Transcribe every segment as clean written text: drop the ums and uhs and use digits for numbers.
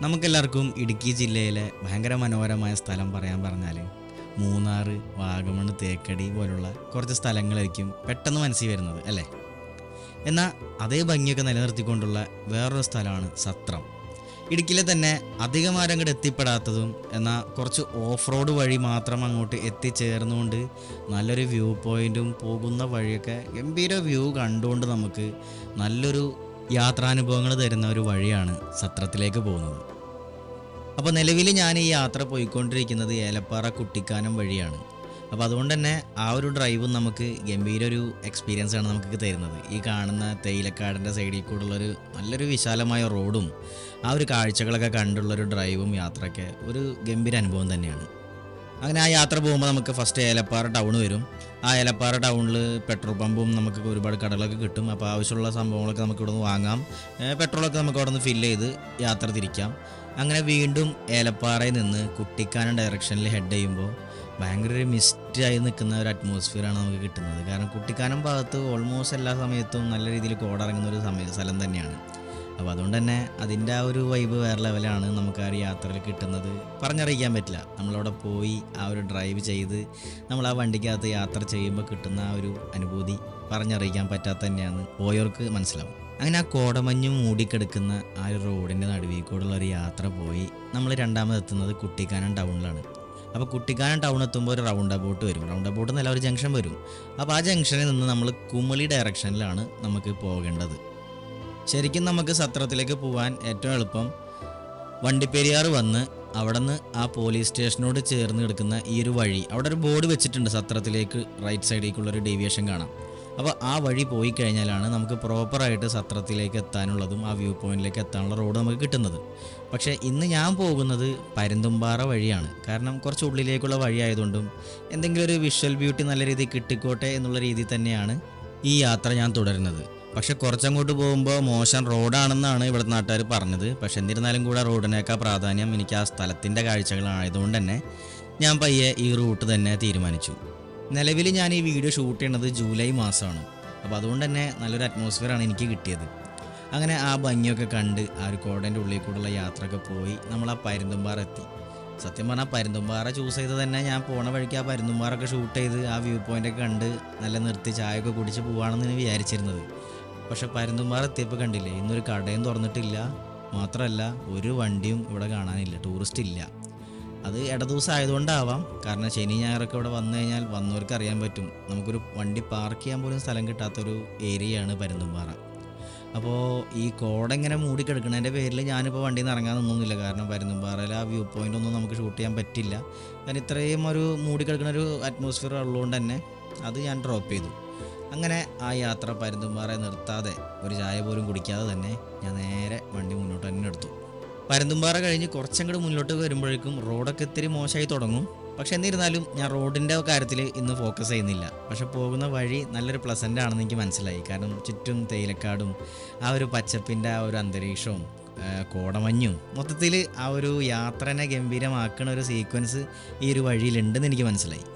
നമുക്കെല്ലാവർക്കും ഇടുക്കി ജില്ലയിലെ ഭയങ്കര മനോഹരമായ സ്ഥലം പറയാൻ പറഞ്ഞാൽ മൂന്നാർ, വാഗമൺ, തേക്കടി പോലുള്ള കുറച്ച് സ്ഥലങ്ങളായിരിക്കും പെട്ടെന്ന് മനസ്സിൽ വരുന്നത് അല്ലേ. എന്നാൽ അതേ ഭംഗിയൊക്കെ നിലനിർത്തിക്കൊണ്ടുള്ള വേറൊരു സ്ഥലമാണ് സത്രം. ഇടുക്കിയിലെ തന്നെ അധികം ആരും അങ്ങോട്ട് എത്തിപ്പെടാത്തതും എന്നാൽ കുറച്ച് ഓഫ് റോഡ് വഴി മാത്രം അങ്ങോട്ട് എത്തിച്ചേർന്നുകൊണ്ട് നല്ലൊരു വ്യൂ പോയിൻറ്റും പോകുന്ന വഴിയൊക്കെ ഗംഭീര വ്യൂ കണ്ടുകൊണ്ട് നമുക്ക് നല്ലൊരു യാത്രാനുഭവങ്ങൾ തരുന്ന ഒരു വഴിയാണ് സത്രത്തിലേക്ക് പോകുന്നത്. അപ്പോൾ നിലവിൽ ഞാൻ ഈ യാത്ര പോയിക്കൊണ്ടിരിക്കുന്നത് ഏലപ്പാറ കുട്ടിക്കാനം വഴിയാണ്. അപ്പോൾ അതുകൊണ്ട് തന്നെ ആ ഒരു ഡ്രൈവും നമുക്ക് ഗംഭീര ഒരു എക്സ്പീരിയൻസ് ആണ് നമുക്ക് തരുന്നത്. ഈ കാണുന്ന തേയിലക്കാടിൻ്റെ സൈഡിൽ കൂടെയുള്ളൊരു നല്ലൊരു വിശാലമായ റോഡും ആ ഒരു കാഴ്ചകളൊക്കെ കണ്ടുള്ളൊരു ഡ്രൈവും യാത്രയൊക്കെ ഒരു ഗംഭീര അനുഭവം തന്നെയാണ്. അങ്ങനെ ആ യാത്ര പോകുമ്പോൾ നമുക്ക് ഫസ്റ്റ് ഏലപ്പാറ ടൗൺ വരും. ആ ഏലപ്പാറ ടൗണിൽ പെട്രോൾ പമ്പും നമുക്ക് ഒരുപാട് കടകളൊക്കെ കിട്ടും. അപ്പോൾ ആവശ്യമുള്ള സംഭവങ്ങളൊക്കെ നമുക്ക് ഇവിടെ നിന്ന് വാങ്ങാം. പെട്രോളൊക്കെ നമുക്ക് അവിടെ നിന്ന് ഫില്ല് ചെയ്ത് യാത്ര തിരിക്കാം. അങ്ങനെ വീണ്ടും ഏലപ്പാറയിൽ നിന്ന് കുട്ടിക്കാനം ഡയറക്ഷനിൽ ഹെഡ് ചെയ്യുമ്പോൾ ഭയങ്കര ഒരു മിസ്റ്റായി നിൽക്കുന്ന ഒരു അറ്റ്മോസ്ഫിയറാണ് നമുക്ക് കിട്ടുന്നത്. കാരണം കുട്ടിക്കാനം ഭാഗത്ത് ഓൾമോസ്റ്റ് എല്ലാ സമയത്തും നല്ല രീതിയിൽ കോടിറങ്ങുന്ന ഒരു സ്ഥലം തന്നെയാണ്. അപ്പോൾ അതുകൊണ്ട് തന്നെ അതിൻ്റെ ആ ഒരു വൈബ് വേറെ ലെവലാണ് നമുക്ക് ആ ഒരു യാത്രയിൽ കിട്ടുന്നത്. പറഞ്ഞറിയിക്കാൻ പറ്റില്ല. നമ്മളവിടെ പോയി ആ ഒരു ഡ്രൈവ് ചെയ്ത് നമ്മൾ ആ വണ്ടിക്കകത്ത് യാത്ര ചെയ്യുമ്പോൾ കിട്ടുന്ന ആ ഒരു അനുഭൂതി പറഞ്ഞറിയിക്കാൻ പറ്റാത്ത തന്നെയാണ്. പോയവർക്ക് മനസ്സിലാവും. അങ്ങനെ ആ കോടമഞ്ഞും മൂടിക്കെടുക്കുന്ന ആ ഒരു റോഡിൻ്റെ നടുവിൽ കൂടെയുള്ള ഒരു യാത്ര പോയി നമ്മൾ രണ്ടാമത് എത്തുന്നത് കുട്ടിക്കാനം ടൗണിലാണ്. അപ്പോൾ കുട്ടിക്കാനം ടൗൺ എത്തുമ്പോൾ ഒരു റൗണ്ട് അബൌട്ട് വരും. റൗണ്ട് അബൌട്ട് എന്നല്ല, ഒരു ജംഗ്ഷൻ വരും. അപ്പോൾ ആ ജംഗ്ഷനിൽ നിന്ന് നമ്മൾ കുമളി ഡയറക്ഷനിലാണ് നമുക്ക് പോകേണ്ടത്. ശരിക്കും നമുക്ക് സത്രത്തിലേക്ക് പോകാൻ ഏറ്റവും എളുപ്പം വണ്ടിപ്പെരിയാർ വന്ന് അവിടെ നിന്ന് ആ പോലീസ് സ്റ്റേഷനോട് ചേർന്ന് കിടക്കുന്ന ഈ ഒരു വഴി, അവിടെ ഒരു ബോർഡ് വെച്ചിട്ടുണ്ട് സത്രത്തിലേക്ക് റൈറ്റ് സൈഡിലേക്കുള്ളൊരു ഡീവിയേഷൻ കാണാം. അപ്പോൾ ആ വഴി പോയി കഴിഞ്ഞാലാണ് നമുക്ക് പ്രോപ്പറായിട്ട് സത്രത്തിലേക്ക് എത്താനുള്ളതും ആ വ്യൂ പോയിന്റിലേക്ക് എത്താനുള്ള റോഡ് നമുക്ക് കിട്ടുന്നത്. പക്ഷേ ഇന്ന് ഞാൻ പോകുന്നത് പരുന്തുംപാറ വഴിയാണ്. കാരണം കുറച്ച് ഉള്ളിലേക്കുള്ള വഴി ആയതുകൊണ്ടും എന്തെങ്കിലും ഒരു വിഷ്വൽ ബ്യൂട്ടി നല്ല രീതിയിൽ കിട്ടിക്കോട്ടെ എന്നുള്ള രീതിയിൽ തന്നെയാണ് ഈ യാത്ര ഞാൻ തുടരുന്നത്. പക്ഷെ കുറച്ചങ്ങോട്ട് പോകുമ്പോൾ മോശം റോഡാണെന്നാണ് ഇവിടുത്തെ നാട്ടുകാർ പറഞ്ഞത്. പക്ഷെ എന്നിരുന്നാലും കൂടെ റോഡിനേക്കാൾ പ്രാധാന്യം എനിക്ക് ആ സ്ഥലത്തിൻ്റെ കാഴ്ചകളായതുകൊണ്ട് തന്നെ ഞാൻ പയ്യെ ഈ റൂട്ട് തന്നെ തീരുമാനിച്ചു. നിലവിൽ ഞാൻ ഈ വീഡിയോ ഷൂട്ട് ചെയ്യുന്നത് ജൂലൈ മാസമാണ്. അപ്പോൾ അതുകൊണ്ട് തന്നെ നല്ലൊരു അറ്റ്മോസ്ഫിയറാണ് എനിക്ക് കിട്ടിയത്. അങ്ങനെ ആ ഭംഗിയൊക്കെ കണ്ട് ആ ഒരു കോടേൻ്റെ ഉള്ളിൽ കൂടെയുള്ള യാത്രയൊക്കെ പോയി നമ്മൾ ആ പരുന്തുംപാറ എത്തി. സത്യം പറഞ്ഞാൽ പരുന്തുംപാറ ചൂസ് ചെയ്ത് തന്നെ ഞാൻ പോണ വഴിക്ക് ആ പരുന്തുംപാറൊക്കെ ഷൂട്ട് ചെയ്ത് ആ വ്യൂ പോയിൻ്റൊക്കെ കണ്ട് നല്ല നിർത്തി ചായയൊക്കെ കുടിച്ച് പോവാണെന്ന് വിചാരിച്ചിരുന്നത്. പക്ഷെ പരുന്തുംപാറ എത്തിയപ്പോൾ കണ്ടില്ലേ, ഇന്നൊരു കടയും തുറന്നിട്ടില്ല. മാത്രമല്ല ഒരു വണ്ടിയും ഇവിടെ കാണാനില്ല, ടൂറിസ്റ്റ് ഇല്ല. അത് ഇടദിവസം ആയതുകൊണ്ടാവാം. കാരണം ശനി ഞായറൊക്കെ ഇവിടെ വന്നു കഴിഞ്ഞാൽ വന്നവർക്ക് അറിയാൻ പറ്റും, നമുക്കൊരു വണ്ടി പാർക്ക് ചെയ്യാൻ പോലും സ്ഥലം കിട്ടാത്തൊരു ഏരിയയാണ് പരുന്തുംപാറ. അപ്പോൾ ഈ കോട ഇങ്ങനെ മൂടിക്കിടക്കുന്നതിൻ്റെ പേരിൽ ഞാനിപ്പോൾ വണ്ടിയിൽ നിന്ന് ഇറങ്ങാൻ നിന്നൊന്നുമില്ല. കാരണം പരുന്തുംപാറയിൽ ആ വ്യൂ പോയിൻ്റ് ഒന്നും നമുക്ക് ഷൂട്ട് ചെയ്യാൻ പറ്റില്ല. കാരണം ഇത്രയും ഒരു മൂടിക്കിടക്കുന്ന ഒരു അറ്റ്മോസ്ഫിയർ ഉള്ളതുകൊണ്ട് തന്നെ അത് ഞാൻ ഡ്രോപ്പ് ചെയ്തു. അങ്ങനെ ആ യാത്ര പരുന്തുംപാറ നിർത്താതെ ഒരു ചായ പോലും കുടിക്കാതെ തന്നെ ഞാൻ നേരെ വണ്ടി മുന്നോട്ട് തന്നെ എടുത്തു. പരുന്തുംപാറ കഴിഞ്ഞ് കുറച്ചങ്ങോട്ട് മുന്നോട്ട് വരുമ്പോഴേക്കും റോഡൊക്കെ ഇത്തിരി മോശമായി തുടങ്ങും. പക്ഷെ എന്നിരുന്നാലും ഞാൻ റോഡിൻ്റെ കാര്യത്തിൽ ഇന്ന് ഫോക്കസ് ചെയ്യുന്നില്ല. പക്ഷെ പോകുന്ന വഴി നല്ലൊരു പ്ലസൻ്റ് ആണെന്ന് എനിക്ക് മനസ്സിലായി. കാരണം ചുറ്റും തേയിലക്കാടും ആ ഒരു പച്ചപ്പിൻ്റെ ആ ഒരു അന്തരീക്ഷവും കോടമഞ്ഞും മൊത്തത്തിൽ ആ ഒരു യാത്രനെ ഗംഭീരമാക്കുന്ന ഒരു സീക്വൻസ് ഈ ഒരു വഴിയിലുണ്ടെന്ന് എനിക്ക് മനസ്സിലായി.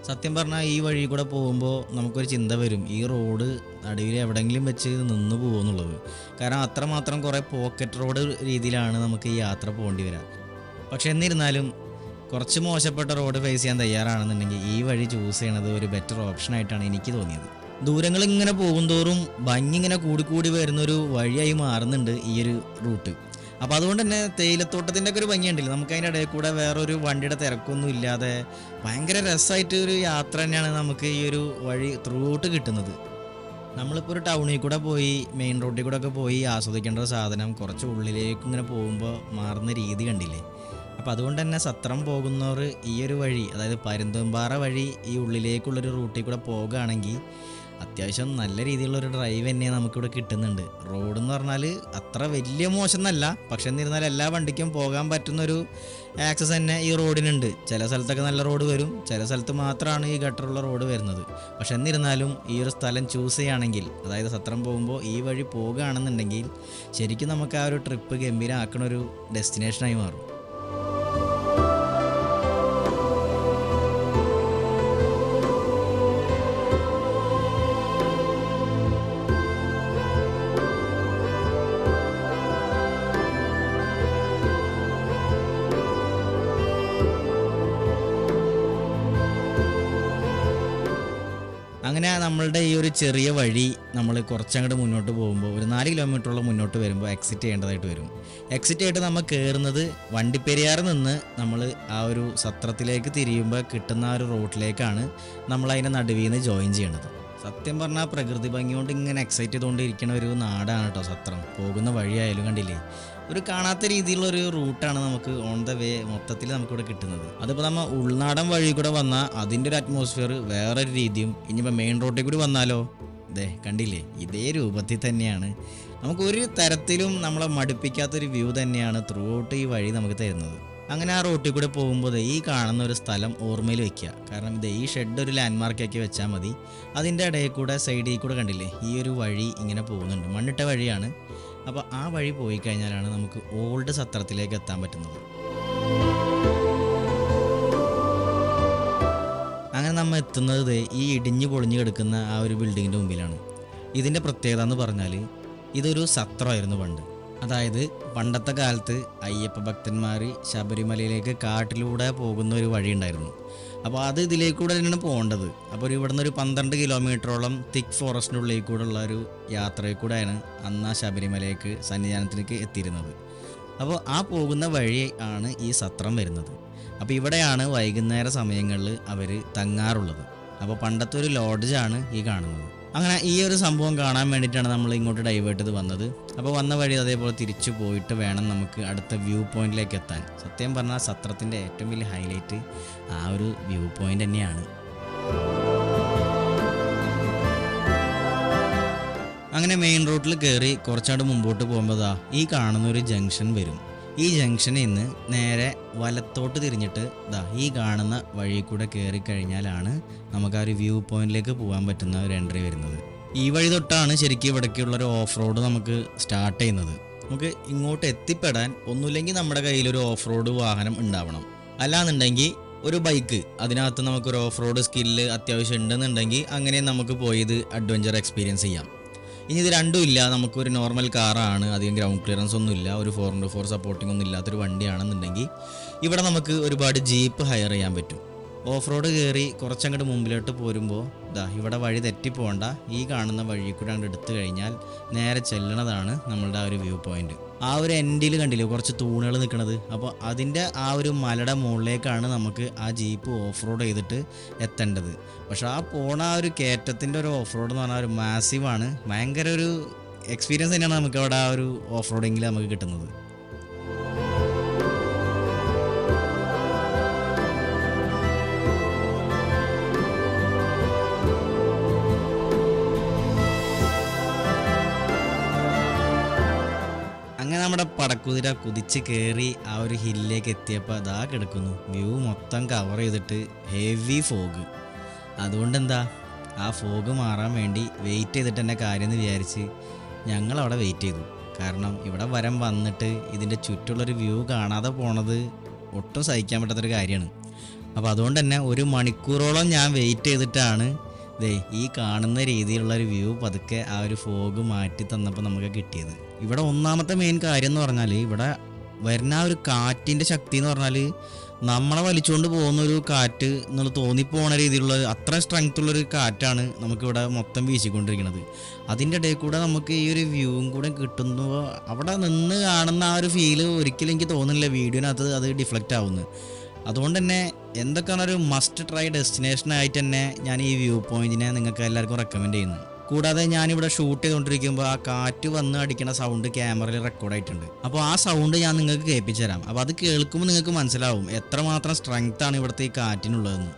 സത്യം പറഞ്ഞാൽ ഈ വഴി കൂടെ പോകുമ്പോൾ നമുക്കൊരു ചിന്ത വരും, ഈ റോഡ് നടുവിൽ എവിടെയെങ്കിലും വെച്ച് നിന്ന് പോകുമെന്നുള്ളത്. കാരണം അത്രമാത്രം കുറേ പോക്കറ്റ് റോഡ് രീതിയിലാണ് നമുക്ക് ഈ യാത്ര പോകേണ്ടി വരിക. പക്ഷെ എന്നിരുന്നാലും കുറച്ച് മോശപ്പെട്ട റോഡ് ഫേസ് ചെയ്യാൻ തയ്യാറാണെന്നുണ്ടെങ്കിൽ ഈ വഴി ചൂസ് ചെയ്യണത് ഒരു ബെറ്റർ ഓപ്ഷനായിട്ടാണ് എനിക്ക് തോന്നിയത്. ദൂരങ്ങൾ ഇങ്ങനെ പോകുന്തോറും ഭംഗി ഇങ്ങനെ കൂടിക്കൂടി വരുന്നൊരു വഴിയായി മാറുന്നുണ്ട് ഈ ഒരു റൂട്ട്. അപ്പോൾ അതുകൊണ്ട് തന്നെ തേയിലത്തോട്ടത്തിൻ്റെ ഒക്കെ ഒരു ഭംഗിയുണ്ടല്ലോ, നമുക്ക് അതിൻ്റെ ഇടയിൽ കൂടെ വേറൊരു വണ്ടിയുടെ തിരക്കൊന്നും ഇല്ലാതെ ഭയങ്കര രസമായിട്ട് ഒരു യാത്ര തന്നെയാണ് നമുക്ക് ഈ ഒരു വഴി ത്രൂ ഔട്ട് കിട്ടുന്നത്. നമ്മളിപ്പോൾ ഒരു ടൗണിൽ കൂടെ പോയി മെയിൻ റോഡിൽ കൂടെ ഒക്കെ പോയി ആസ്വദിക്കേണ്ട ഒരു സാധനം കുറച്ച് ഉള്ളിലേക്ക് ഇങ്ങനെ പോകുമ്പോൾ മാറുന്ന രീതി കണ്ടില്ലേ. അപ്പോൾ അതുകൊണ്ട് തന്നെ സത്രം പോകുന്നവർ ഈ ഒരു വഴി, അതായത് പരുന്തുംപാറ വഴി ഈ ഉള്ളിലേക്കുള്ളൊരു റൂട്ടിൽ കൂടെ പോകുകയാണെങ്കിൽ അത്യാവശ്യം നല്ല രീതിയിലുള്ളൊരു ഡ്രൈവ് തന്നെ നമുക്കിവിടെ കിട്ടുന്നുണ്ട്. റോഡ് എന്ന് പറഞ്ഞാൽ അത്ര വലിയ മോശം എന്നല്ല, പക്ഷെ എന്നിരുന്നാൽ എല്ലാ വണ്ടിക്കും പോകാൻ പറ്റുന്നൊരു ആക്സസ് തന്നെ ഈ റോഡിനുണ്ട്. ചില സ്ഥലത്തൊക്കെ നല്ല റോഡ് വരും, ചില സ്ഥലത്ത് മാത്രമാണ് ഈ ഗട്ടറുള്ള റോഡ് വരുന്നത്. പക്ഷെ എന്നിരുന്നാലും ഈ ഒരു സ്ഥലം ചൂസ് ചെയ്യുകയാണെങ്കിൽ, അതായത് സത്രം പോകുമ്പോൾ ഈ വഴി പോകുകയാണെന്നുണ്ടെങ്കിൽ ശരിക്കും നമുക്ക് ആ ഒരു ട്രിപ്പ് ഗംഭീരമാക്കണ ഒരു ഡെസ്റ്റിനേഷനായി മാറും. അങ്ങനെ നമ്മളുടെ ഈ ഒരു ചെറിയ വഴി നമ്മൾ കുറച്ചങ്ങോട്ട് മുന്നോട്ട് പോകുമ്പോൾ ഒരു 4 കിലോമീറ്ററോളം മുന്നോട്ട് വരുമ്പോൾ എക്സിറ്റ് ചെയ്യേണ്ടതായിട്ട് വരും. എക്സിറ്റ് ആയിട്ട് നമ്മൾ കയറുന്നത് വണ്ടിപ്പെരിയാറിൽ നിന്ന് നമ്മൾ ആ ഒരു സത്രത്തിലേക്ക് തിരിയുമ്പോൾ കിട്ടുന്ന ആ ഒരു റോഡിലേക്കാണ് നമ്മൾ അതിൻ്റെ നടുവിൽ നിന്ന് ജോയിൻ ചെയ്യണത്. സത്യം പറഞ്ഞാൽ പ്രകൃതി ഭംഗി കൊണ്ട് ഇങ്ങനെ എക്സൈറ്റ് ചെയ്തുകൊണ്ടിരിക്കുന്ന ഒരു നാടാണ് കേട്ടോ സത്രം. പോകുന്ന വഴിയായാലും കണ്ടില്ലേ, ഒരു കാണാത്ത രീതിയിലുള്ളൊരു റൂട്ടാണ് നമുക്ക് ഓൺ ദ വേ മൊത്തത്തിൽ നമുക്കിവിടെ കിട്ടുന്നത്. അതിപ്പോൾ നമ്മൾ ഉൾനാടൻ വഴി കൂടെ വന്നാൽ അതിൻ്റെ ഒരു അറ്റ്മോസ്ഫിയർ വേറൊരു രീതിയും, ഇനിയിപ്പോൾ മെയിൻ റോഡിൽ കൂടി വന്നാലോ ദേ കണ്ടില്ലേ ഇതേ രൂപത്തിൽ തന്നെയാണ്. നമുക്കൊരു തരത്തിലും നമ്മളെ മടുപ്പിക്കാത്തൊരു വ്യൂ തന്നെയാണ് ത്രൂ ഔട്ട് ഈ വഴി നമുക്ക് തരുന്നത്. അങ്ങനെ ആ റോട്ടിൽ കൂടെ പോകുമ്പോൾ ഈ കാണുന്ന ഒരു സ്ഥലം ഓർമ്മയിൽ വെക്കുക. കാരണം ഈ ഷെഡ് ഒരു ലാൻഡ്മാർക്കാക്കി വെച്ചാൽ മതി. അതിൻ്റെ ഇടയിൽ കൂടെ സൈഡിൽ കൂടെ കണ്ടില്ലേ ഈ ഒരു വഴി ഇങ്ങനെ പോകുന്നുണ്ട്, മണ്ണിട്ട വഴിയാണ്. അപ്പോൾ ആ വഴി പോയി കഴിഞ്ഞാലാണ് നമുക്ക് ഓൾഡ് സത്രത്തിലേക്ക് എത്താൻ പറ്റുന്നത്. അങ്ങനെ നമ്മൾ എത്തുന്നത് ഈ ഇടിഞ്ഞു പൊളിഞ്ഞു കിടക്കുന്ന ആ ഒരു ബിൽഡിങ്ങിൻ്റെ മുമ്പിലാണ്. ഇതിൻ്റെ പ്രത്യേകത എന്ന് പറഞ്ഞാൽ ഇതൊരു സത്രമായിരുന്നു പണ്ട്. അതായത് പണ്ടത്തെ കാലത്ത് അയ്യപ്പ ഭക്തന്മാർ ശബരിമലയിലേക്ക് കാട്ടിലൂടെ പോകുന്ന ഒരു വഴി ഉണ്ടായിരുന്നു. അപ്പോൾ അത് ഇതിലേക്കൂടെ തന്നെയാണ് പോകേണ്ടത്. അപ്പോൾ ഇവിടുന്ന് ഒരു 12 കിലോമീറ്ററോളം തിക്ക് ഫോറസ്റ്റിൻ്റെ ഉള്ളിൽ കൂടെ ഉള്ള ഒരു യാത്രയിൽ കൂടെയാണ് അന്ന് ആ ശബരിമലയ്ക്ക് സന്നിധാനത്തിലേക്ക് എത്തിയിരുന്നത്. അപ്പോൾ ആ പോകുന്ന വഴി ആണ് ഈ സത്രം വരുന്നത്. അപ്പോൾ ഇവിടെയാണ് വൈകുന്നേര സമയങ്ങളിൽ അവർ തങ്ങാറുള്ളത്. അപ്പോൾ പണ്ടത്തെ ഒരു ലോഡ്ജാണ് ഈ കാണുന്നത്. അങ്ങനെ ഈ ഒരു സംഭവം കാണാൻ വേണ്ടിയിട്ടാണ് നമ്മൾ ഇങ്ങോട്ട് ഡൈവേർട്ട് ചെയ്ത് വന്നത്. അപ്പോൾ വന്ന വഴി അതേപോലെ തിരിച്ചു പോയിട്ട് വേണം നമുക്ക് അടുത്ത വ്യൂ പോയിന്റിലേക്ക് എത്താൻ. സത്യം പറഞ്ഞാൽ സത്രത്തിൻ്റെ ഏറ്റവും വലിയ ഹൈലൈറ്റ് ആ ഒരു വ്യൂ പോയിന്റ് തന്നെയാണ്. അങ്ങനെ മെയിൻ റോഡിൽ കയറി കുറച്ചാണ്ട് മുമ്പോട്ട് പോകുമ്പോൾ ഈ കാണുന്ന ഒരു ജംഗ്ഷൻ വരും. ഈ ജംഗ്ഷനിൽ നിന്ന് നേരെ വലത്തോട്ട് തിരിഞ്ഞിട്ട് ഈ കാണുന്ന വഴി കൂടെ കയറി കഴിഞ്ഞാലാണ് നമുക്ക് ആ ഒരു വ്യൂ പോയിന്റിലേക്ക് പോകാൻ പറ്റുന്ന ഒരു എൻട്രി വരുന്നത്. ഈ വഴി തൊട്ടാണ് ശരിക്കും ഇവിടേക്കുള്ളൊരു ഓഫ് റോഡ് നമുക്ക് സ്റ്റാർട്ട് ചെയ്യുന്നത്. നമുക്ക് ഇങ്ങോട്ട് എത്തിപ്പെടാൻ ഒന്നുമില്ലെങ്കിൽ നമ്മുടെ കയ്യിലൊരു ഓഫ് റോഡ് വാഹനം ഉണ്ടാവണം. അല്ലാന്നുണ്ടെങ്കിൽ ഒരു ബൈക്ക്, അതിനകത്ത് നമുക്കൊരു ഓഫ് റോഡ് സ്കില്ല് അത്യാവശ്യം ഉണ്ടെന്നുണ്ടെങ്കിൽ അങ്ങനെ നമുക്ക് പോയി ഇത് അഡ്വഞ്ചർ എക്സ്പീരിയൻസ് ചെയ്യാം. ഇനി ഇത് രണ്ടും ഇല്ല, നമുക്കൊരു നോർമൽ കാറാണ്, അധികം ഗ്രൗണ്ട് ക്ലിയറൻസ് ഒന്നും ഇല്ല, ഒരു 4x4 സപ്പോർട്ടിംഗ് ഒന്നും ഇല്ലാത്തൊരു വണ്ടിയാണെന്നുണ്ടെങ്കിൽ ഇവിടെ നമുക്ക് ഒരുപാട് ജീപ്പ് ഹയർ ചെയ്യാൻ പറ്റും. ഓഫ് റോഡ് കയറി കുറച്ചങ്ങോട്ട് മുമ്പിലോട്ട് പോരുമ്പോൾ ഇവിടെ വഴി തെറ്റിപ്പോണ്ട, ഈ കാണുന്ന വഴി കൂടെ അങ്ങോട്ട് എടുത്തു കഴിഞ്ഞാൽ നേരെ ചെല്ലണതാണ് നമ്മളുടെ ആ ഒരു വ്യൂ പോയിന്റ്. ആ ഒരു എൻഡിൽ കണ്ടില്ലേ കുറച്ച് തൂണുകൾ നിൽക്കുന്നത്. അപ്പോൾ അതിൻ്റെ ആ ഒരു മലയുടെ മുകളിലേക്കാണ് നമുക്ക് ആ ജീപ്പ് ഓഫ് റോഡ് ചെയ്തിട്ട് എത്തേണ്ടത്. പക്ഷെ ആ പോണ ആ ഒരു കയറ്റത്തിൻ്റെ ഒരു ഓഫ് റോഡ് എന്ന് പറഞ്ഞാൽ ഒരു മാസീവാണ്. ഭയങ്കര ഒരു എക്സ്പീരിയൻസ് തന്നെയാണ് നമുക്ക് അവിടെ ആ ഒരു ഓഫ് റോഡിങ്ങിൽ നമുക്ക് കിട്ടുന്നത്. അങ്ങനെ നമ്മുടെ പടക്കുതിര കുതിച്ച് കയറി ആ ഒരു ഹില്ലിലേക്ക് എത്തിയപ്പോൾ അതാ കിടക്കുന്നു വ്യൂ മൊത്തം കവർ ചെയ്തിട്ട് ഹെവി ഫോഗ്. അതുകൊണ്ട് എന്താ ആ ഫോഗ് മാറാൻ വേണ്ടി വെയിറ്റ് ചെയ്തിട്ട് തന്നെ കാര്യമെന്ന് വിചാരിച്ച് ഞങ്ങളവിടെ വെയിറ്റ് ചെയ്തു. കാരണം ഇവിടെ വന്നിട്ട് ഇതിൻ്റെ ചുറ്റുള്ളൊരു വ്യൂ കാണാതെ പോണത് ഒട്ടും സഹിക്കാൻ പറ്റാത്തൊരു കാര്യമാണ്. അപ്പോൾ അതുകൊണ്ട് തന്നെ 1 മണിക്കൂറോളം ഞാൻ വെയിറ്റ് ചെയ്തിട്ടാണ് ഈ കാണുന്ന രീതിയിലുള്ളൊരു വ്യൂ പതുക്കെ ആ ഒരു ഫോഗ് മാറ്റി തന്നപ്പോൾ നമുക്ക് കിട്ടിയത്. ഇവിടെ ഒന്നാമത്തെ മെയിൻ കാര്യം എന്ന് പറഞ്ഞാൽ ഇവിടെ വരുന്ന ആ ഒരു കാറ്റിൻ്റെ ശക്തി എന്ന് പറഞ്ഞാൽ നമ്മളെ വലിച്ചുകൊണ്ട് പോകുന്ന ഒരു കാറ്റ് എന്നുള്ള തോന്നിപ്പോണ രീതിയിലുള്ള അത്ര സ്ട്രെങ്ത് ഉള്ളൊരു കാറ്റാണ് നമുക്കിവിടെ മൊത്തം വീശിക്കൊണ്ടിരിക്കുന്നത്. അതിൻ്റെ ഇടയിൽ കൂടെ നമുക്ക് ഈ ഒരു വ്യൂവും കൂടെ കിട്ടുമ്പോൾ അവിടെ നിന്ന് കാണുന്ന ആ ഒരു ഫീല് ഒരിക്കലും എനിക്ക് തോന്നുന്നില്ല വീഡിയോനകത്ത് അത് ഡിഫ്ലക്റ്റ് ആവുന്നു. അതുകൊണ്ട് തന്നെ എന്തൊക്കെയാണ് ഒരു മസ്റ്റ് ട്രൈ ഡെസ്റ്റിനേഷനായിട്ട് തന്നെ ഞാൻ ഈ വ്യൂ പോയിന്റിനെ നിങ്ങൾക്ക് എല്ലാവർക്കും റെക്കമെൻഡ് ചെയ്യുന്നു. കൂടാതെ ഞാനിവിടെ ഷൂട്ട് ചെയ്തുകൊണ്ടിരിക്കുമ്പോൾ ആ കാറ്റ് വന്ന് അടിക്കുന്ന സൗണ്ട് ക്യാമറയിൽ റെക്കോർഡായിട്ടുണ്ട്. അപ്പോൾ ആ സൗണ്ട് ഞാൻ നിങ്ങൾക്ക് കേൾപ്പിച്ചു തരാം. അപ്പോൾ അത് കേൾക്കുമ്പോൾ നിങ്ങൾക്ക് മനസ്സിലാവും എത്രമാത്രം സ്ട്രെങ്ത് ആണ് ഇവിടുത്തെ ഈ കാറ്റിനുള്ളതെന്ന്.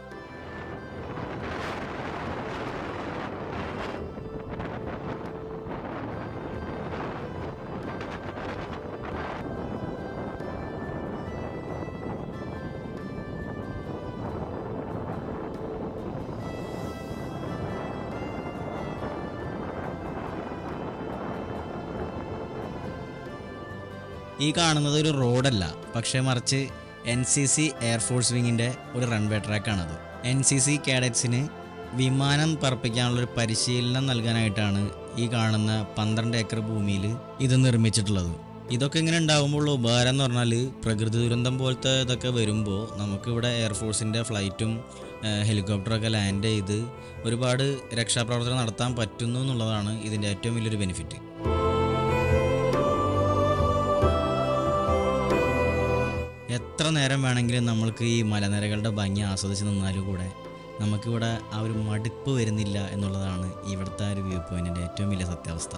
ഈ കാണുന്നത് ഒരു റോഡല്ല, പക്ഷേ മറിച്ച് NCC എയർഫോഴ്സ് വിങ്ങിൻ്റെ ഒരു റൺവേ ട്രാക്കാണത്. NCC കേഡറ്റ്സിന് വിമാനം പറപ്പിക്കാനുള്ളൊരു പരിശീലനം നൽകാനായിട്ടാണ് ഈ കാണുന്ന 12 ഏക്കർ ഭൂമിയിൽ ഇത് നിർമ്മിച്ചിട്ടുള്ളത്. ഇതൊക്കെ ഇങ്ങനെ ഉണ്ടാകുമ്പോഴുള്ള ഉപകാരം എന്ന് പറഞ്ഞാൽ പ്രകൃതി ദുരന്തം പോലത്തെ ഇതൊക്കെ വരുമ്പോൾ നമുക്കിവിടെ എയർഫോഴ്സിൻ്റെ ഫ്ലൈറ്റും ഹെലികോപ്റ്ററൊക്കെ ലാൻഡ് ചെയ്ത് ഒരുപാട് രക്ഷാപ്രവർത്തനം നടത്താൻ പറ്റുന്നു എന്നുള്ളതാണ് ഇതിൻ്റെ ഏറ്റവും വലിയൊരു ബെനിഫിറ്റ്. എത്ര നേരം വേണമെങ്കിലും നമ്മൾക്ക് ഈ മലനിരകളുടെ ഭംഗി ആസ്വദിച്ച് നിന്നാലും കൂടെ നമുക്കിവിടെ ആ ഒരു മടുപ്പ് വരുന്നില്ല എന്നുള്ളതാണ് ഇവിടുത്തെ ഒരു വ്യൂ പോയിൻറ്റിൻ്റെ ഏറ്റവും വലിയ സത്യാവസ്ഥ.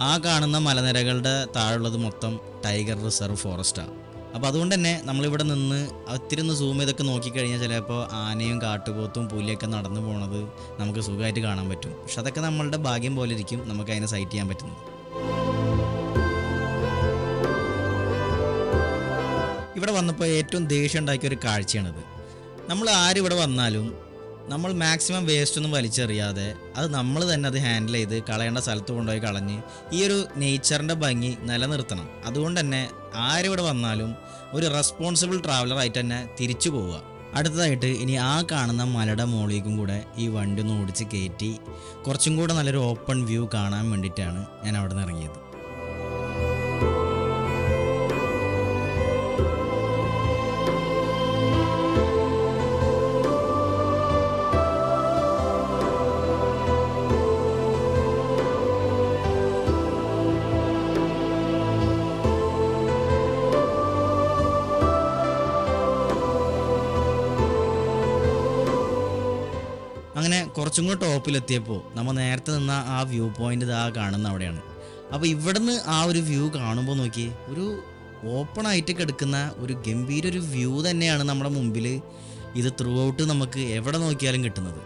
ആ കാണുന്ന മലനിരകളുടെ താഴെയുള്ളത് മൊത്തം ടൈഗർ റിസർവ് ഫോറസ്റ്റാണ്. അപ്പോൾ അതുകൊണ്ട് തന്നെ നമ്മളിവിടെ നിന്ന് ഒത്തിരി ഒന്ന് സൂം ചെയ്തൊക്കെ നോക്കിക്കഴിഞ്ഞാൽ ചിലപ്പോൾ ആനയും കാട്ടുപോത്തും പുലിയൊക്കെ നടന്നു പോണത് നമുക്ക് സുഖമായിട്ട് കാണാൻ പറ്റും. പക്ഷെ അതൊക്കെ നമ്മളുടെ ഭാഗ്യം പോലെ ഇരിക്കും നമുക്ക് അതിനെ സൈറ്റ് ചെയ്യാൻ പറ്റുന്നത്. ഇവിടെ വന്നപ്പോൾ ഏറ്റവും ദേഷ്യം ഉണ്ടാക്കിയ ഒരു കാഴ്ചയാണിത്. നമ്മൾ ആരിവിടെ വന്നാലും നമ്മൾ മാക്സിമം വേസ്റ്റ് ഒന്നും വലിച്ചെറിയാതെ അത് നമ്മൾ തന്നെ അത് ഹാൻഡിൽ ചെയ്ത് കളയേണ്ട സ്ഥലത്ത് കൊണ്ടുപോയി കളഞ്ഞ് ഈ ഒരു നേച്ചറിൻ്റെ ഭംഗി നിലനിർത്തണം. അതുകൊണ്ട് തന്നെ ആരിവിടെ വന്നാലും ഒരു റെസ്പോൺസിബിൾ ട്രാവലറായിട്ട് തന്നെ തിരിച്ചു പോവുക. അടുത്തതായിട്ട് ഇനി ആ കാണുന്ന മലയുടെ മുകളിലേക്കും കൂടെ ഈ വണ്ടി ഒന്ന് ഓടിച്ച് കയറ്റി കുറച്ചും കൂടെ നല്ലൊരു ഓപ്പൺ വ്യൂ കാണാൻ വേണ്ടിയിട്ടാണ് ഞാൻ അവിടെ നിന്ന് ഇറങ്ങിയത്. അങ്ങനെ കുറച്ചും കൂടെ ടോപ്പിലെത്തിയപ്പോൾ നമ്മൾ നേരത്തെ നിന്ന ആ വ്യൂ പോയിൻ്റ് ഇതാ കാണുന്ന അവിടെയാണ്. അപ്പോൾ ഇവിടുന്ന് ആ ഒരു വ്യൂ കാണുമ്പോൾ നോക്കി ഒരു ഓപ്പൺ ആയിട്ട് കിടക്കുന്ന ഒരു ഗംഭീര ഒരു വ്യൂ തന്നെയാണ് നമ്മുടെ മുമ്പിൽ. ഇത് ത്രൂ ഔട്ട് നമുക്ക് എവിടെ നോക്കിയാലും കിട്ടുന്നത്.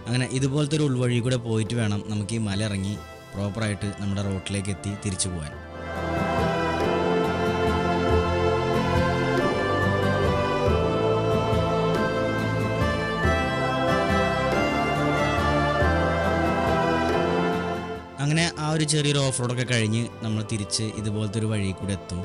അങ്ങനെ ഇതുപോലത്തെ ഒരു ഉൾവഴി കൂടെ പോയിട്ട് വേണം നമുക്ക് ഈ മല ഇറങ്ങി പ്രോപ്പറായിട്ട് നമ്മുടെ റോട്ടിലേക്ക് എത്തി തിരിച്ചു പോകാൻ. അങ്ങനെ ആ ഒരു ചെറിയൊരു ഓഫ് റോഡൊക്കെ കഴിഞ്ഞ് നമ്മൾ തിരിച്ച് ഇതുപോലത്തെ ഒരു വഴി കൂടെ എത്തും.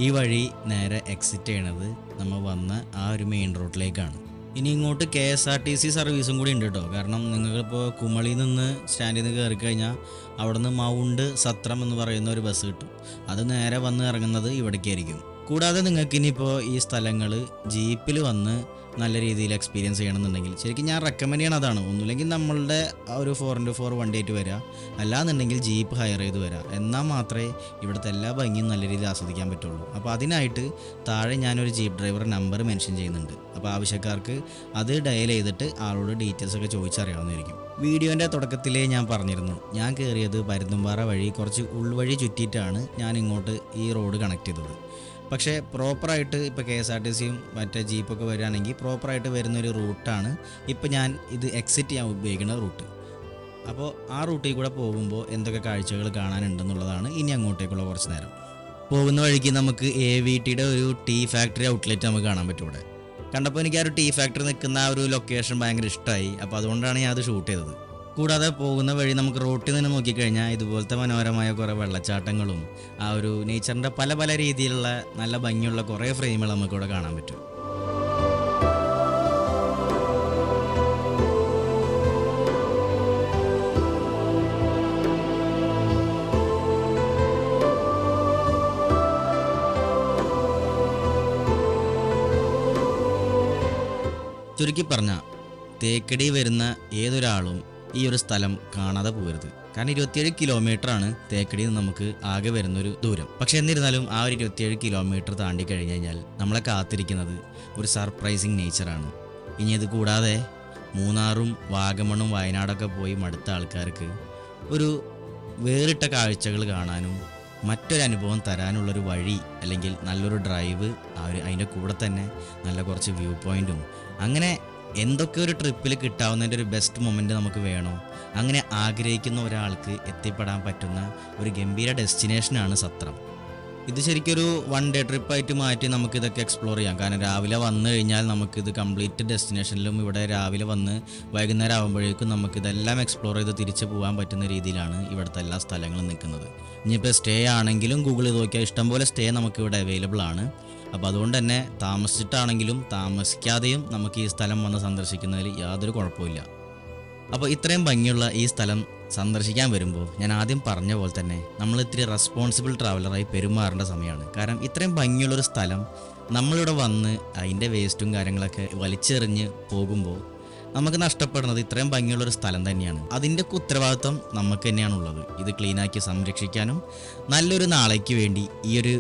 ഈ വഴി നേരെ എക്സിറ്റ് ചെയ്യണത് നമ്മൾ വന്ന ആ ഒരു മെയിൻ റോഡിലേക്കാണ്. ഇനി ഇങ്ങോട്ട് KSRTC സർവീസും കൂടി ഉണ്ട് കേട്ടോ. കാരണം നിങ്ങൾക്കിപ്പോൾ കുമളിയിൽ നിന്ന് സ്റ്റാൻഡിൽ നിന്ന് കയറി കഴിഞ്ഞാൽ അവിടെ നിന്ന് മൗണ്ട് സത്രം എന്ന് പറയുന്ന ഒരു ബസ് കിട്ടും. അത് നേരെ വന്ന് ഇറങ്ങുന്നത് ഇവിടേക്കായിരിക്കും. കൂടാതെ നിങ്ങൾക്ക് ഇനിയിപ്പോൾ ഈ സ്ഥലങ്ങൾ ജീപ്പിൽ വന്ന് നല്ല രീതിയിൽ എക്സ്പീരിയൻസ് ചെയ്യണമെന്നുണ്ടെങ്കിൽ ശരിക്കും ഞാൻ റെക്കമെൻഡ് ചെയ്യണം അതാണ്. ഒന്നുമില്ലെങ്കിൽ നമ്മളുടെ ആ ഒരു 4x4 വണ്ടിയായിട്ട് വരിക, അല്ലാന്നുണ്ടെങ്കിൽ ജീപ്പ് ഹയർ ചെയ്ത് വരിക. എന്നാൽ മാത്രമേ ഇവിടുത്തെ എല്ലാ ഭംഗിയും നല്ല രീതിയിൽ ആസ്വദിക്കാൻ പറ്റുള്ളൂ. അപ്പോൾ അതിനായിട്ട് താഴെ ഞാനൊരു ജീപ്പ് ഡ്രൈവർ നമ്പർ മെൻഷൻ ചെയ്യുന്നുണ്ട്. അപ്പോൾ ആവശ്യക്കാർക്ക് അത് ഡയൽ ചെയ്തിട്ട് ആളോട് ഡീറ്റെയിൽസൊക്കെ ചോദിച്ചറിയാവുന്നതായിരിക്കും. വീഡിയോൻ്റെ തുടക്കത്തിലേ ഞാൻ പറഞ്ഞിരുന്നു, ഞാൻ കയറിയത് പരുന്തുംപാറ വഴി കുറച്ച് ഉൾവഴി ചുറ്റിയിട്ടാണ് ഞാൻ ഇങ്ങോട്ട് ഈ റോഡ് കണക്ട് ചെയ്തത്. പക്ഷേ പ്രോപ്പറായിട്ട് ഇപ്പോൾ KSRTCയും മറ്റേ ജീപ്പൊക്കെ വരികയാണെങ്കിൽ പ്രോപ്പറായിട്ട് വരുന്നൊരു റൂട്ടാണ് ഇപ്പോൾ ഞാൻ ഇത് എക്സിറ്റ് ചെയ്യാൻ ഉപയോഗിക്കുന്ന റൂട്ട്. അപ്പോൾ ആ റൂട്ടിൽ കൂടെ പോകുമ്പോൾ എന്തൊക്കെ കാഴ്ചകൾ കാണാനുണ്ടെന്നുള്ളതാണ് ഇനി അങ്ങോട്ടേക്കുള്ള കുറച്ച് നേരം. പോകുന്ന വഴിക്ക് നമുക്ക് AVTയുടെ ഒരു ടീ ഫാക്ടറി ഔട്ട്ലെറ്റ് നമുക്ക് കാണാൻ പറ്റും. ഇവിടെ കണ്ടപ്പോൾ എനിക്ക് ആ ഒരു ടീ ഫാക്ടറി നിൽക്കുന്ന ആ ഒരു ലൊക്കേഷൻ ഭയങ്കര ഇഷ്ടമായി. അപ്പോൾ അതുകൊണ്ടാണ് ഞാൻ അത് ഷൂട്ട് ചെയ്തത്. കൂടാതെ പോകുന്ന വഴി നമുക്ക് റോട്ടിൽ നിന്ന് നോക്കിക്കഴിഞ്ഞാൽ ഇതുപോലത്തെ മനോഹരമായ കുറേ വെള്ളച്ചാട്ടങ്ങളും ആ ഒരു നേച്ചറിൻ്റെ പല പല രീതിയിലുള്ള നല്ല ഭംഗിയുള്ള കുറേ ഫ്രെയിമുകൾ നമുക്കിവിടെ കാണാൻ പറ്റും. ചുരുക്കി പറഞ്ഞാൽ തേക്കടി വരുന്ന ഏതൊരാളും ഈ ഒരു സ്ഥലം കാണാതെ പോകരുത്. കാരണം 27 കിലോമീറ്ററാണ് തേക്കടിയിൽ നിന്ന് നമുക്ക് ആകെ വരുന്നൊരു ദൂരം. പക്ഷെ എന്നിരുന്നാലും ആ ഒരു 27 കിലോമീറ്റർ താണ്ടി കഴിഞ്ഞ് കഴിഞ്ഞാൽ നമ്മളെ കാത്തിരിക്കുന്നത് ഒരു സർപ്രൈസിങ് നേച്ചറാണ്. ഇനി ഇത് കൂടാതെ മൂന്നാറും വാഗമണും വയനാടൊക്കെ പോയി മടുത്ത ആൾക്കാർക്ക് ഒരു വേറിട്ട കാഴ്ചകൾ കാണാനും മറ്റൊരനുഭവം തരാനുള്ളൊരു വഴി അല്ലെങ്കിൽ നല്ലൊരു ഡ്രൈവ് അതിൻ്റെ കൂടെ തന്നെ നല്ല കുറച്ച് വ്യൂ പോയിൻറ്റും അങ്ങനെ എന്തൊക്കെ ഒരു ട്രിപ്പിൽ കിട്ടാവുന്നതിൻ്റെ ഒരു ബെസ്റ്റ് മൊമെൻ്റ് നമുക്ക് വേണോ, അങ്ങനെ ആഗ്രഹിക്കുന്ന ഒരാൾക്ക് എത്തിപ്പെടാൻ പറ്റുന്ന ഒരു ഗംഭീര ഡെസ്റ്റിനേഷനാണ് സത്രം. ഇത് ശരിക്കൊരു 1 ഡേ ട്രിപ്പായിട്ട് മാറ്റി നമുക്കിതൊക്കെ എക്സ്പ്ലോർ ചെയ്യാം. കാരണം രാവിലെ വന്നു കഴിഞ്ഞാൽ നമുക്കിത് കംപ്ലീറ്റ് ഡെസ്റ്റിനേഷനിലും ഇവിടെ രാവിലെ വന്ന് വൈകുന്നേരം ആകുമ്പോഴേക്കും നമുക്കിതെല്ലാം എക്സ്പ്ലോർ ചെയ്ത് തിരിച്ചു പോകാൻ പറ്റുന്ന രീതിയിലാണ് ഇവിടുത്തെ എല്ലാ സ്ഥലങ്ങളും നിൽക്കുന്നത്. ഇനിയിപ്പോൾ സ്റ്റേ ആണെങ്കിലും ഗൂഗിൾ ചെയ്ത് നോക്കിയാൽ ഇഷ്ടംപോലെ സ്റ്റേ നമുക്കിവിടെ അവൈലബിൾ ആണ്. അപ്പോൾ അതുകൊണ്ട് തന്നെ താമസിച്ചിട്ടാണെങ്കിലും താമസിക്കാതെയും നമുക്ക് ഈ സ്ഥലം വന്ന് സന്ദർശിക്കുന്നതിൽ യാതൊരു കുഴപ്പമില്ല. അപ്പോൾ ഇത്രയും ഭംഗിയുള്ള ഈ സ്ഥലം സന്ദർശിക്കാൻ വരുമ്പോൾ ഞാൻ ആദ്യം പറഞ്ഞ പോലെ തന്നെ നമ്മൾ ഇത്തിരി റെസ്പോൺസിബിൾ ട്രാവലറായി പെരുമാറേണ്ട സമയമാണ്. കാരണം ഇത്രയും ഭംഗിയുള്ളൊരു സ്ഥലം നമ്മളിവിടെ വന്ന് അതിൻ്റെ വേസ്റ്റും കാര്യങ്ങളൊക്കെ വലിച്ചെറിഞ്ഞ് പോകുമ്പോൾ നമുക്ക് നഷ്ടപ്പെടുന്നത് ഇത്രയും ഭംഗിയുള്ളൊരു സ്ഥലം തന്നെയാണ്. അതിൻ്റെ ഉത്തരവാദിത്വം നമുക്ക് തന്നെയാണുള്ളത്. ഇത് ക്ലീനാക്കി സംരക്ഷിക്കാനും നല്ലൊരു നാളേക്ക് വേണ്ടി ഈ ഒരു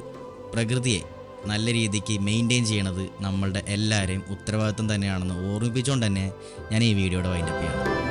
പ്രകൃതിയെ നല്ല രീതിക്ക് മെയിൻറ്റെയിൻ ചെയ്യണത് നമ്മളുടെ എല്ലാവരെയും ഉത്തരവാദിത്വം തന്നെയാണെന്ന് ഓർമ്മിപ്പിച്ചുകൊണ്ട് തന്നെ ഞാൻ ഈ വീഡിയോയുടെ വൈൻഡപ്പ് ചെയ്യണം.